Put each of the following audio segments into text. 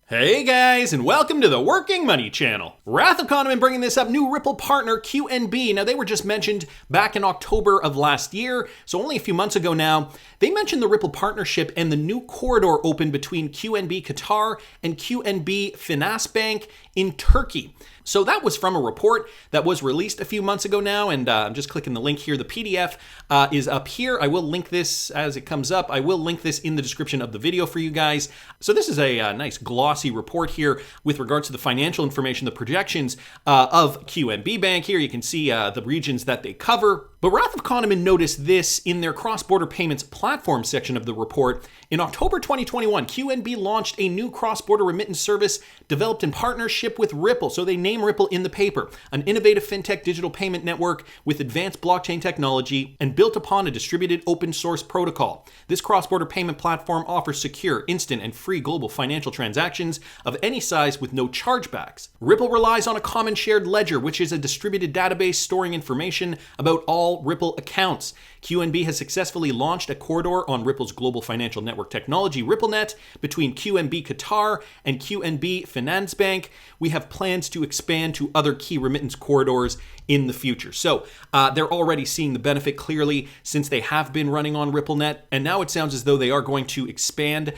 Hey guys, and welcome to the Working Money channel. Wrath of Kahneman bringing this up, new Ripple partner QNB. Now they were just mentioned back in October of last year, so only a few months ago now. They mentioned the Ripple partnership and the new corridor open between QNB Qatar and QNB Finansbank in Turkey. So that was from a report that was released a few months ago now, and I'm just clicking the link here. The PDF is up here. I will link this as it comes up. I will link this in the description of the video for you guys. So this is a nice glossy report here with regards to the financial information, the projections of QNB Bank. Here you can see the regions that they cover. But Wrath of Kahneman noticed this in their cross-border payments platform section of the report. In October 2021, QNB launched a new cross-border remittance service developed in partnership with Ripple. So they name Ripple in the paper, an innovative fintech digital payment network with advanced blockchain technology and built upon a distributed open source protocol. This cross-border payment platform offers secure, instant, and free global financial transactions of any size with no chargebacks. Ripple relies on a common shared ledger, which is a distributed database storing information about all Ripple accounts. QNB has successfully launched a corridor on Ripple's global financial network technology, RippleNet, between QNB Qatar and QNB Finansbank. We have plans to expand to other key remittance corridors in the future. So they're already seeing the benefit clearly since they have been running on RippleNet, and now it sounds as though they are going to expand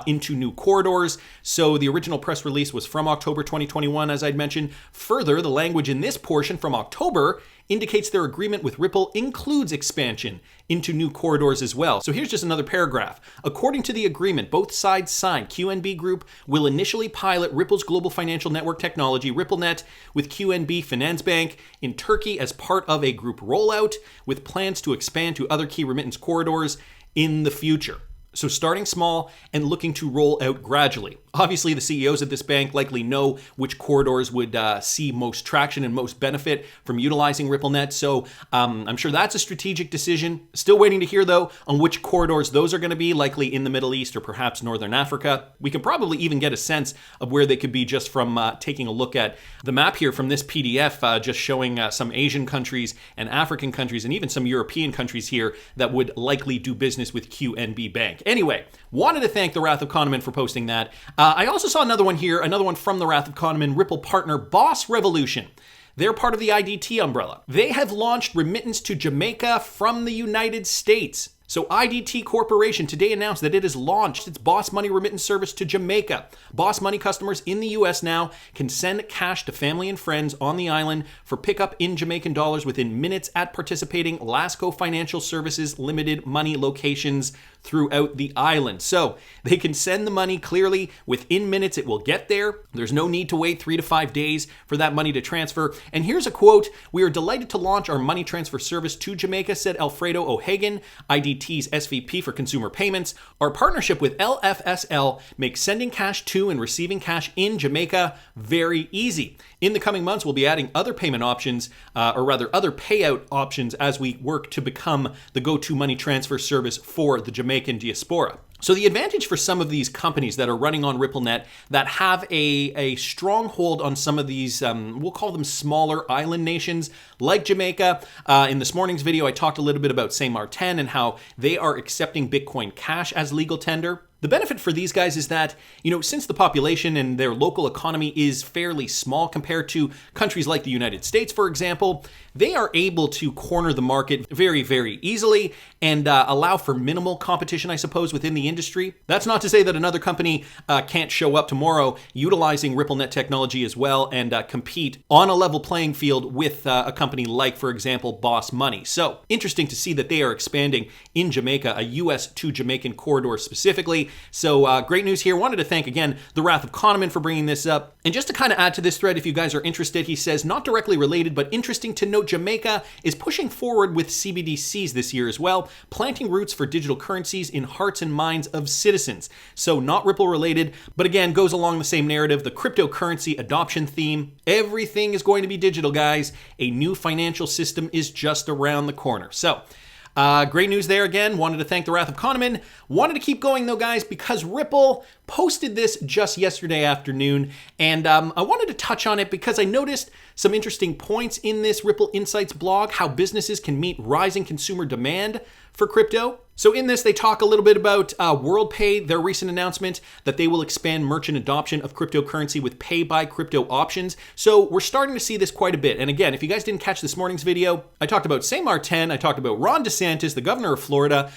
into new corridors. So the original press release was from October 2021, as I'd mentioned. Further, the language in this portion from October indicates their agreement with Ripple includes expansion into new corridors as well. So here's just another paragraph. According to the agreement, both sides signed, QNB Group will initially pilot Ripple's global financial network technology, RippleNet, with QNB Finansbank in Turkey as part of a group rollout, with plans to expand to other key remittance corridors in the future. So starting small and looking to roll out gradually. Obviously, the CEOs of this bank likely know which corridors would see most traction and most benefit from utilizing RippleNet. So I'm sure that's a strategic decision. Still waiting to hear, though, on which corridors those are going to be, likely in the Middle East or perhaps Northern Africa. We can probably even get a sense of where they could be just from taking a look at the map here from this PDF, just showing some Asian countries and African countries and even some European countries here that would likely do business with QNB Bank. Anyway, wanted to thank the Wrath of Kahneman for posting that. I also saw another one here, another one from the Wrath of Kahneman, Ripple partner Boss Revolution. They're part of the IDT umbrella. They have launched remittance to Jamaica from the United States. So IDT Corporation today announced that it has launched its Boss Money remittance service to Jamaica. Boss Money customers in the US now can send cash to family and friends on the island for pickup in Jamaican dollars within minutes at participating Lasco Financial Services Limited money locations throughout the island. So they can send the money clearly within minutes. It will get there. There's no need to wait 3 to 5 days for that money to transfer. And here's a quote: "We are delighted to launch our money transfer service to Jamaica," said Alfredo O'Hagan, IDT's SVP for consumer payments. "Our partnership with LFSL makes sending cash to and receiving cash in Jamaica very easy. In the coming months, we'll be adding other payment options, or rather other payout options, as we work to become the go-to money transfer service for the Jamaican diaspora." So the advantage for some of these companies that are running on RippleNet that have a stronghold on some of these, we'll call them smaller island nations like Jamaica. In this morning's video, I talked a little bit about Saint Martin and how they are accepting Bitcoin Cash as legal tender. The benefit for these guys is that, since the population and their local economy is fairly small compared to countries like the United States, for example, they are able to corner the market very, very easily and allow for minimal competition, I suppose, within the industry. That's not to say that another company can't show up tomorrow utilizing RippleNet technology as well and compete on a level playing field with a company like, for example, Boss Money. So interesting to see that they are expanding in Jamaica, a US to Jamaican corridor specifically. So great news here. Wanted to thank again the Wrath of Kahneman for bringing this up. And just to kind of add to this thread, if you guys are interested, he says, not directly related, but interesting to note, Jamaica is pushing forward with CBDCs this year as well, planting roots for digital currencies in hearts and minds of citizens. So not Ripple related, but again, goes along the same narrative, the cryptocurrency adoption theme. Everything is going to be digital, guys. A new financial system is just around the corner. So great news there again. Wanted to thank the Wrath of Kahneman. Wanted to keep going though, guys, because Ripple posted this just yesterday afternoon. And I wanted to touch on it because I noticed some interesting points in this Ripple Insights blog, how businesses can meet rising consumer demand for crypto. So in this, they talk a little bit about WorldPay, their recent announcement that they will expand merchant adoption of cryptocurrency with pay by crypto options. So we're starting to see this quite a bit. And again, if you guys didn't catch this morning's video, I talked about St. Martin, I talked about Ron DeSantis, the governor of Florida,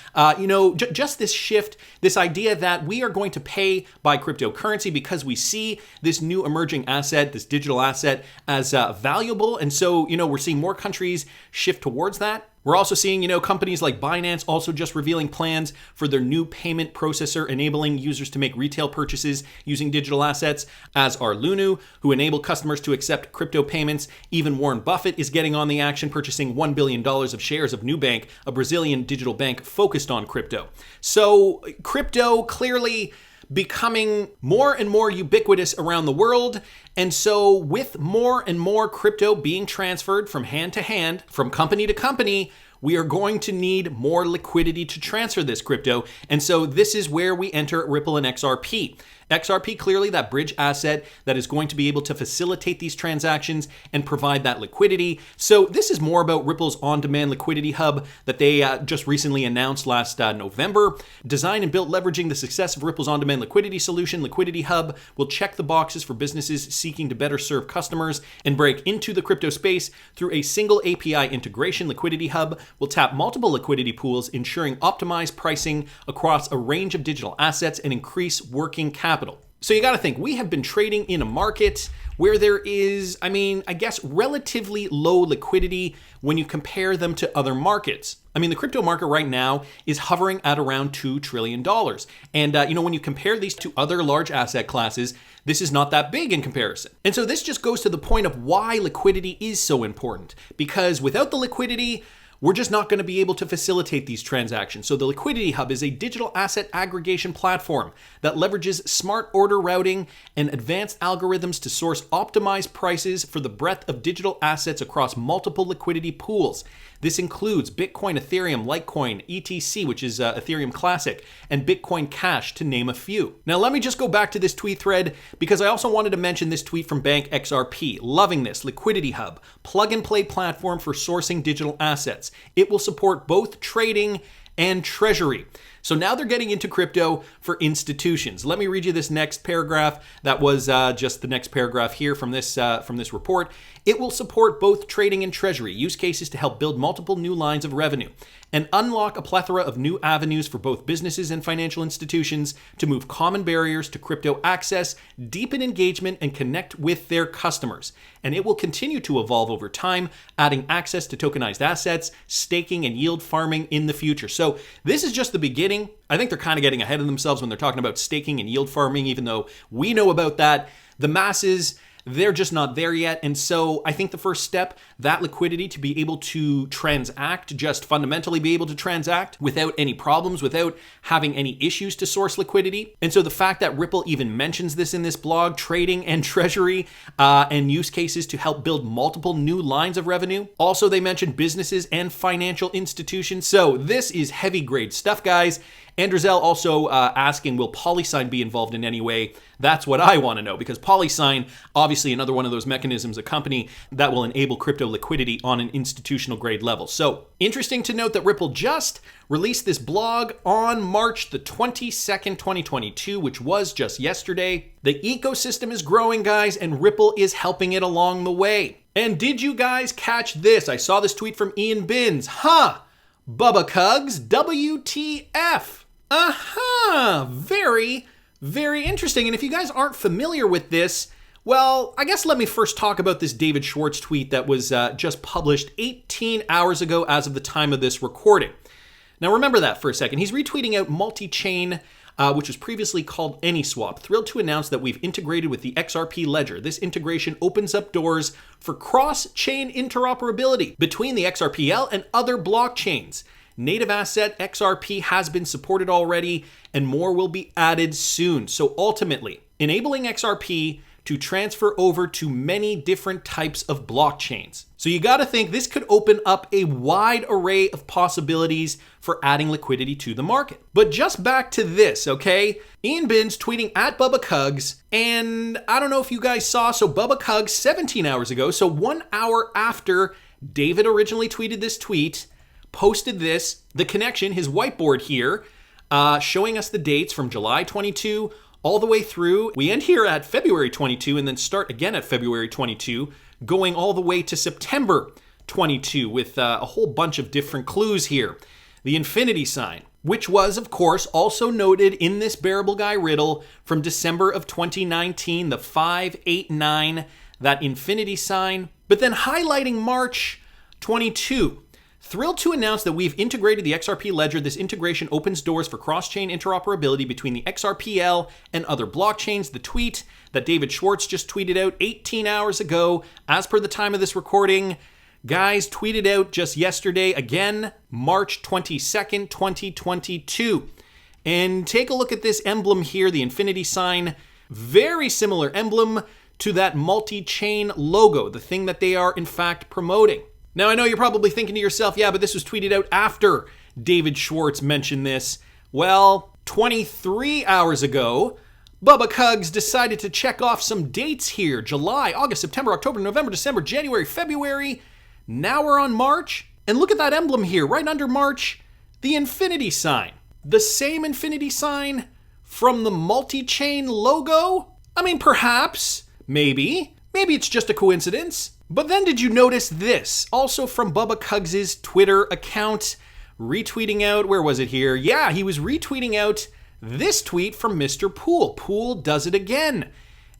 just this shift, this idea that we are going to pay by cryptocurrency because we see this new emerging asset, this digital asset, as valuable. And so, we're seeing more countries shift towards that. We're also seeing, companies like Binance also just revealing plans for their new payment processor, enabling users to make retail purchases using digital assets, as are Luno, who enable customers to accept crypto payments. Even Warren Buffett is getting on the action, purchasing $1 billion of shares of Nubank, a Brazilian digital bank focused on crypto. So crypto clearly becoming more and more ubiquitous around the world. And so with more and more crypto being transferred from hand to hand, from company to company, we are going to need more liquidity to transfer this crypto. And so this is where we enter Ripple and XRP. XRP, clearly that bridge asset that is going to be able to facilitate these transactions and provide that liquidity. So this is more about Ripple's on-demand liquidity hub that they just recently announced last November. Designed and built leveraging the success of Ripple's on-demand liquidity solution, Liquidity Hub will check the boxes for businesses seeking to better serve customers and break into the crypto space through a single API integration. Liquidity Hub will tap multiple liquidity pools, ensuring optimized pricing across a range of digital assets and increase working capital. So you got to think, we have been trading in a market where there is, I guess, relatively low liquidity when you compare them to other markets. The crypto market right now is hovering at around $2 trillion. And, when you compare these to other large asset classes, this is not that big in comparison. And so this just goes to the point of why liquidity is so important. Because without the liquidity, we're just not going to be able to facilitate these transactions. So the Liquidity Hub is a digital asset aggregation platform that leverages smart order routing and advanced algorithms to source optimized prices for the breadth of digital assets across multiple liquidity pools. This includes Bitcoin, Ethereum, Litecoin, ETC, which is Ethereum Classic, and Bitcoin Cash, to name a few. Now, let me just go back to this tweet thread because I also wanted to mention this tweet from Bank XRP. Loving this. Liquidity Hub, plug-and-play platform for sourcing digital assets. It will support both trading and treasury. So now they're getting into crypto for institutions. Let me read you this next paragraph. That was just the next paragraph here from this report. It will support both trading and treasury use cases to help build multiple new lines of revenue and unlock a plethora of new avenues for both businesses and financial institutions to move common barriers to crypto access, deepen engagement, and connect with their customers. And it will continue to evolve over time, adding access to tokenized assets, staking, and yield farming in the future. So this is just the beginning. I think they're kind of getting ahead of themselves when they're talking about staking and yield farming, even though we know about that. The masses, they're just not there yet. And so I think the first step, that liquidity to be able to transact, just fundamentally be able to transact without any problems, without having any issues to source liquidity. And so the fact that Ripple even mentions this in this blog, trading and treasury and use cases to help build multiple new lines of revenue. Also, they mentioned businesses and financial institutions. So this is heavy grade stuff, guys. Andrezel also asking, will PolySign be involved in any way? That's what I want to know, because PolySign, obviously another one of those mechanisms, a company that will enable crypto liquidity on an institutional grade level. So interesting to note that Ripple just released this blog on March the 22nd, 2022, which was just yesterday. The ecosystem is growing, guys, and Ripple is helping it along the way. And did you guys catch this? I saw this tweet from Ian Binns. Bubba Cugs, WTF. Very, very interesting. And if you guys aren't familiar with this, well, I guess let me first talk about this David Schwartz tweet that was just published 18 hours ago as of the time of this recording. Now remember that for a second. He's retweeting out Multichain, which was previously called AnySwap. Thrilled to announce that we've integrated with the XRP ledger. This integration opens up doors for cross-chain interoperability between the XRPL and other blockchains. Native asset XRP has been supported already, and more will be added soon. So ultimately, enabling XRP to transfer over to many different types of blockchains. So you got to think this could open up a wide array of possibilities for adding liquidity to the market. But just back to this, okay? Ian Binns tweeting at Bubba Cugs, and I don't know if you guys saw, so Bubba Cugs 17 hours ago, so 1 hour after David originally tweeted this tweet, posted this, the connection, his whiteboard here, showing us the dates from July 22 all the way through. We end here at February 22 and then start again at February 22, going all the way to September 22 with a whole bunch of different clues here. The infinity sign, which was, of course, also noted in this Bearable Guy riddle from December of 2019, the 589, that infinity sign, but then highlighting March 22. Thrilled to announce that we've integrated the XRP ledger. This integration opens doors for cross-chain interoperability between the XRPL and other blockchains. The tweet that David Schwartz just tweeted out 18 hours ago, as per the time of this recording, guys, tweeted out just yesterday, again, March 22nd, 2022. And take a look at this emblem here, the infinity sign. Very similar emblem to that Multichain logo, the thing that they are in fact promoting. Now, I know you're probably thinking to yourself, yeah, but this was tweeted out after David Schwartz mentioned this. Well, 23 hours ago, Bubba Cugs decided to check off some dates here. July, August, September, October, November, December, January, February. Now we're on March. And look at that emblem here, right under March, the infinity sign. The same infinity sign from the Multichain logo? I mean, perhaps, maybe it's just a coincidence. But then did you notice this? Also from Bubba Cugs' Twitter account, retweeting out, where was it here? Yeah, he was retweeting out this tweet from Mr. Poole. Poole does it again.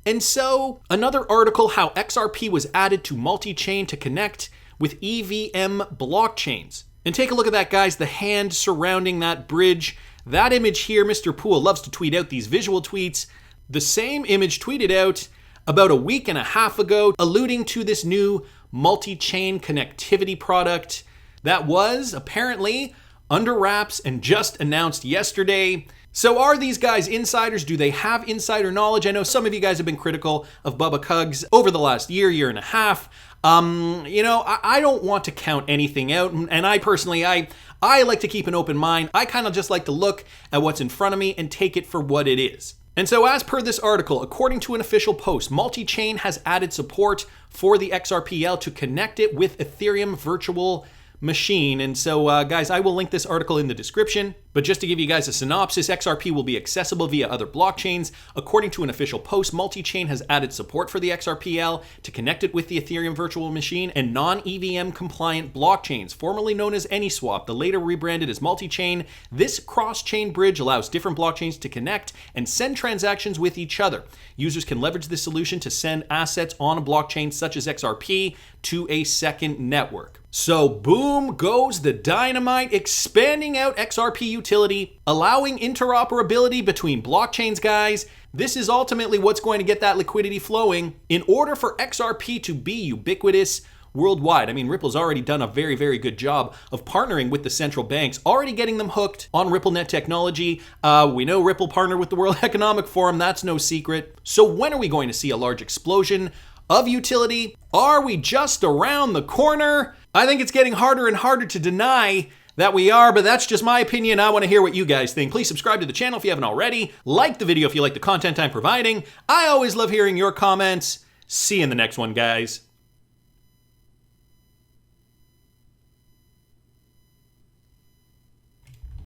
And so, another article, how XRP was added to Multichain to connect with EVM blockchains. And take a look at that, guys, the hand surrounding that bridge. That image here, Mr. Poole loves to tweet out these visual tweets. The same image tweeted out about a week and a half ago, alluding to this new multi-chain connectivity product that was apparently under wraps and just announced yesterday. So are these guys insiders? Do they have insider knowledge? I know some of you guys have been critical of Bubba Cugs over the last year and a half. I don't want to count anything out, and I personally, I like to keep an open mind. I kind of just like to look at what's in front of me and take it for what it is. And so as per this article, according to an official post, Multichain has added support for the XRPL to connect it with Ethereum virtual machine. And so, guys, I will link this article in the description. But just to give you guys a synopsis, XRP will be accessible via other blockchains. According to an official post, Multichain has added support for the XRPL to connect it with the Ethereum virtual machine and non-EVM compliant blockchains, formerly known as AnySwap, the later rebranded as Multichain. This cross-chain bridge allows different blockchains to connect and send transactions with each other. Users can leverage this solution to send assets on a blockchain such as XRP to a second network. So boom goes the dynamite, expanding out XRP utility, allowing interoperability between blockchains, guys. This is ultimately what's going to get that liquidity flowing in order for XRP to be ubiquitous worldwide. I mean, Ripple's already done a very, very good job of partnering with the central banks, already getting them hooked on RippleNet technology. We know Ripple partnered with the World Economic Forum. That's no secret. So when are we going to see a large explosion of utility? Are we just around the corner? I think it's getting harder and harder to deny that we are, but that's just my opinion. I want to hear what you guys think. Please subscribe to the channel if you haven't already. Like the video if you like the content I'm providing. I always love hearing your comments. See you in the next one, guys.